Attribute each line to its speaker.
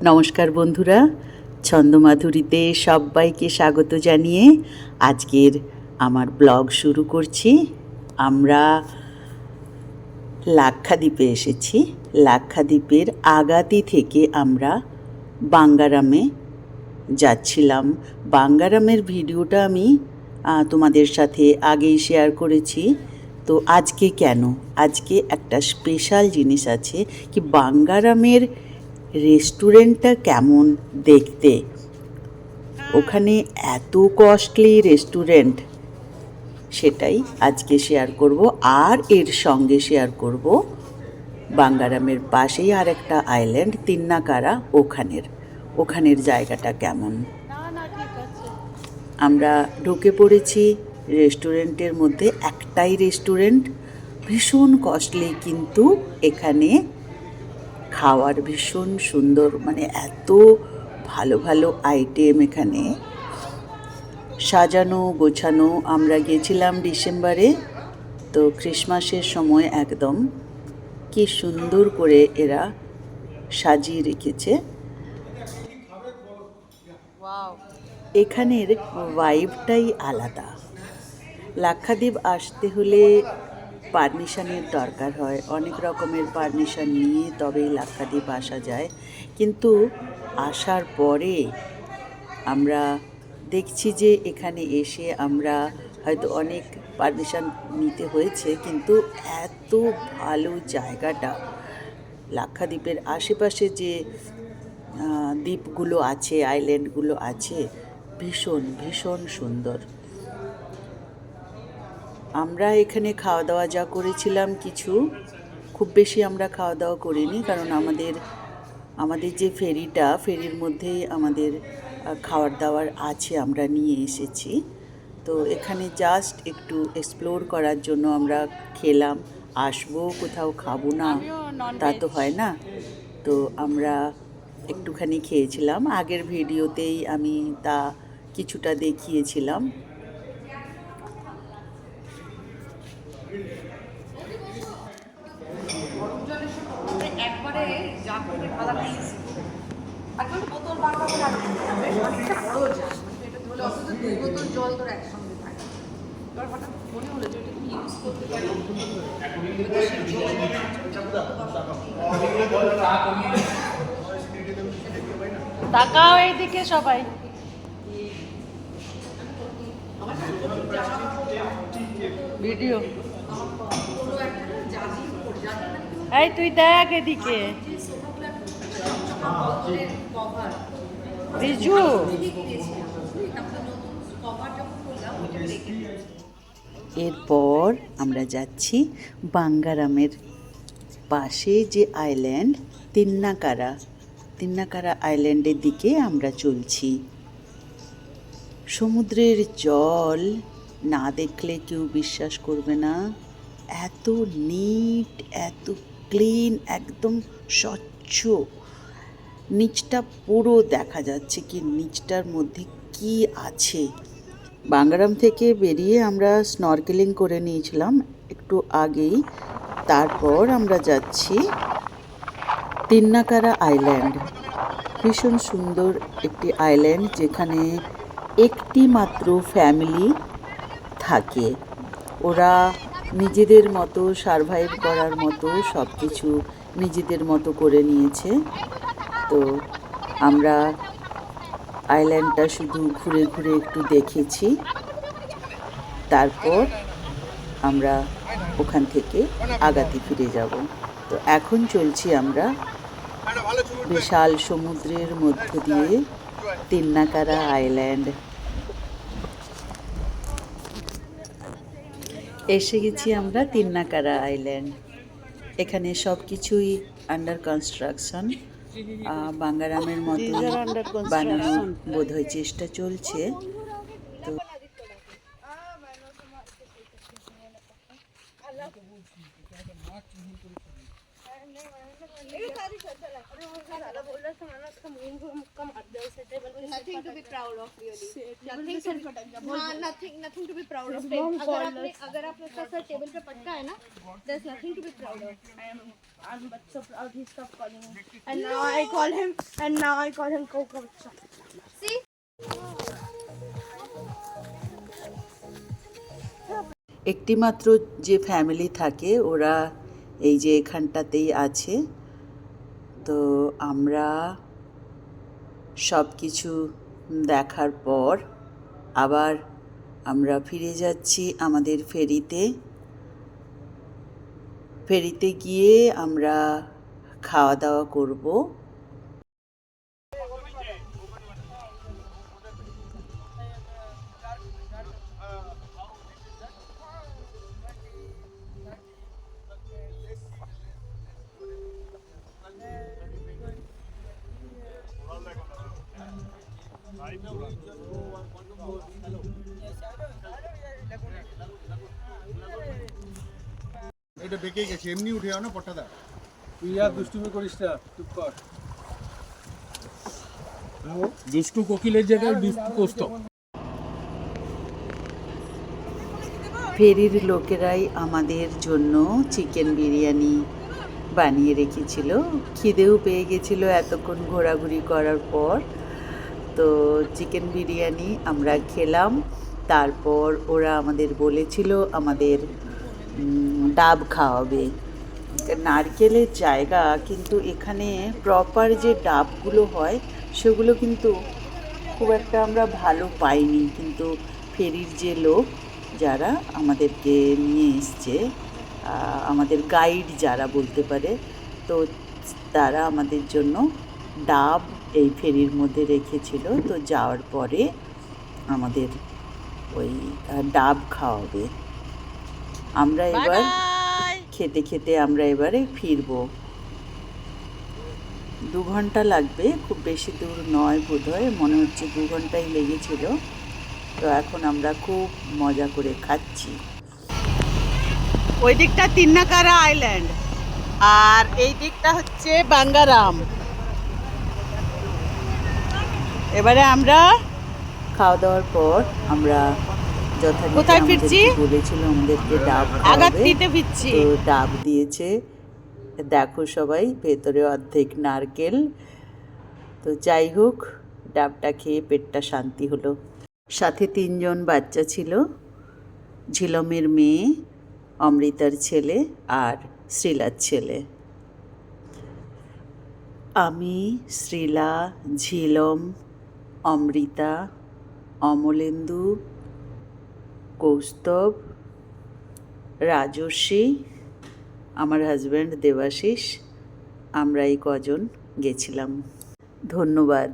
Speaker 1: নমস্কার বন্ধুরা, ছন্দমাধুরীতে সবাইকে স্বাগত জানিয়ে আজকের আমার ব্লগ শুরু করছি। আমরা লাক্ষাদ্বীপে এসেছি। লাক্ষাদ্বীপের আগাতি থেকে আমরা বাঙ্গারামে যাচ্ছিলাম। বাঙ্গারামের ভিডিওটা আমি তোমাদের সাথে আগেই শেয়ার করেছি। তো আজকে কেন, আজকে একটা স্পেশাল জিনিস আছে কি বাঙ্গারামের রেস্টুরেন্টটা কেমন দেখতে। ওখানে এত কস্টলি রেস্টুরেন্ট, সেটাই আজকে শেয়ার করব। আর এর সঙ্গে শেয়ার করব বাঙ্গারামের পাশেই আর একটা আইল্যান্ড তিন্নাকারা, ওখানের জায়গাটা কেমন। আমরা ঢুকে পড়েছি রেস্টুরেন্টের মধ্যে। একটাই রেস্টুরেন্ট, ভীষণ কস্টলি, কিন্তু এখানে খাওয়ার ভীষণ সুন্দর, মানে এত ভালো ভালো আইটেম এখানে সাজানো গোছানো। আমরা গিয়েছিলাম ডিসেম্বরে, তো ক্রিসমাসের সময় একদম কি সুন্দর করে এরা সাজিয়ে রেখেছে। এখানের ভাইবটাই আলাদা। লাক্ষাদ্বীপ আসতে হলে পারমিশনের দরকার হয়, অনেক রকমের পারমিশন নিয়ে তবেই লাক্ষাদ্বীপ আসা যায়। কিন্তু আসার পরে আমরা দেখছি যে এখানে এসে আমরা হয়তো অনেক পারমিশন নিতে হয়েছে, কিন্তু এত ভালো জায়গাটা, লাক্ষাদ্বীপের আশেপাশে যে দ্বীপগুলো আছে, আইল্যান্ডগুলো আছে, ভীষণ ভীষণ সুন্দর। আমরা এখানে খাওয়া দাওয়া যা করেছিলাম, কিছু খুব বেশি আমরা খাওয়া দাওয়া করিনি, কারণ আমাদের যে ফেরির মধ্যেই আমাদের খাওয়ার দাওয়ার আছে, আমরা নিয়ে এসেছি। তো এখানে জাস্ট একটু এক্সপ্লোর করার জন্য আমরা খেলাম। আসবো কোথাও খাবো না তা তো হয় না, তো আমরা একটুখানি খেয়েছিলাম। আগের ভিডিওতেই আমি তা কিছুটা দেখিয়েছিলাম।
Speaker 2: তাকাও এইদিকে সবাই। ভিডিও এই তুই দেখ এদিকে বিজু।
Speaker 1: এরপর আমরা যাচ্ছি বাঙ্গারামের পাশে যে আইল্যান্ড তিন্নাকারা আইল্যান্ডের দিকে আমরা চলছি। সমুদ্রের জল না দেখলে কেউ বিশ্বাস করবে না, এত নিট, এত ক্লিন, একদম স্বচ্ছ। নিচটা পুরো দেখা যাচ্ছে কি নিচটার মধ্যে কি আছে। বাঙ্গারাম থেকে বেরিয়ে আমরা স্নরকেলিং করে নিয়েছিলাম একটু আগেই। তারপর আমরা যাচ্ছি তিন্নাকারা আইল্যান্ড। ভীষণ সুন্দর একটি আইল্যান্ড, যেখানে একটি মাত্র ফ্যামিলি থাকে। ওরা নিজেদের মতো সারভাইভ করার মতো সব কিছু নিজেদের মতো করে নিয়েছে। তো আমরা আইল্যান্ডটা শুধু ঘুরে ঘুরে একটু দেখেছি, তারপর আমরা ওখান থেকে আগাতি ফিরে যাব। তো এখন চলছি আমরা বিশাল সমুদ্রের মধ্য দিয়ে তিন্নাকারা আইল্যান্ড। এসে গেছি আমরা তিন্নাকারা আইল্যান্ড। এখানে সব কিছুই আন্ডার কনস্ট্রাকশন। বাঙ্গারামের মতো বানানোর বোধহয় চেষ্টা চলছে। তো
Speaker 3: nothing to be proud of really. Nothing to nothing to be proud of. अगर आपने उसका सर टेबल पे पटका है ना, there's nothing to be proud of. I'm but so proud he stopped calling him. And now I call him Coco. See?
Speaker 1: একটি মাত্র যে ফ্যামিলি থাকে ওরা এই যে এখানটাতেই আছে। তো আমরা সব কিছু দেখার পর আবার আমরা ফিরে যাচ্ছি আমাদের ফেরিতে গিয়ে আমরা খাওয়া দাওয়া করব।
Speaker 4: এটা বেঁকে গেছে, এমনি উঠে যাও না পট্টাদা।
Speaker 5: তুই আর দুষ্টুমি করিস না, চুপ কর। দুষ্টু কোকিলের জায়গায় দুষ্টু কোস্ত।
Speaker 1: ফেরির লোকেরাই আমাদের জন্য চিকেন বিরিয়ানি বানিয়ে রেখেছিল। খিদেও পেয়ে গেছিলো এতক্ষণ ঘোরাঘুরি করার পর। তো চিকেন বিরিয়ানি আমরা খেলাম। তারপর ওরা আমাদের বলেছিল আমাদের ডাব খাওয়াবে। নারকেলের জায়গা, কিন্তু এখানে প্রপার যে ডাবগুলো হয় সেগুলো কিন্তু খুব একটা আমরা ভালো পাইনি। কিন্তু ফেরির যে লোক যারা আমাদেরকে নিয়ে এসছে, আমাদের গাইড যারা বলতে পারে, তো তারা আমাদের জন্য ডাব এই ফেরির মধ্যে রেখেছিল। তো যাওয়ার পরে আমাদের ওই ডাব খাওয়াবে। আমরা এবার খেতে খেতে আমরা এবারে ফিরবো। 2 ঘন্টা লাগবে, খুব বেশি দূর নয় বোধহয়, মনে হচ্ছে 2 ঘন্টাই লেগেছিল। তো এখন আমরা খুব মজা করে খাচ্ছি। ওই দিকটা তিন্নাকারা আইল্যান্ড আর এই দিকটা হচ্ছে বাঙ্গারাম। এবারে আমরা খাওয়া দাওয়ার পর আমরা কোথায় ফিরছি বলেছিল আমাদেরকে ডাব ফিরছি। তো ডাব দিয়েছে, দেখো সবাই, ভেতরে অর্ধেক নারকেল। তো যাই হোক, ডাবটা খেয়ে পেটটা শান্তি হলো। সাথে 3 জন বাচ্চা ছিল, ঝিলমের মেয়ে, অমৃতার ছেলে আর শ্রীলার ছেলে। আমি, শ্রীলা, ঝিলম, অমৃতা, অমলেন্দু, কৌস্তব, রাজস্বী, আমার হাজব্যান্ড দেবাশিস, আমরা এই কজন গেছিলাম। ধন্যবাদ।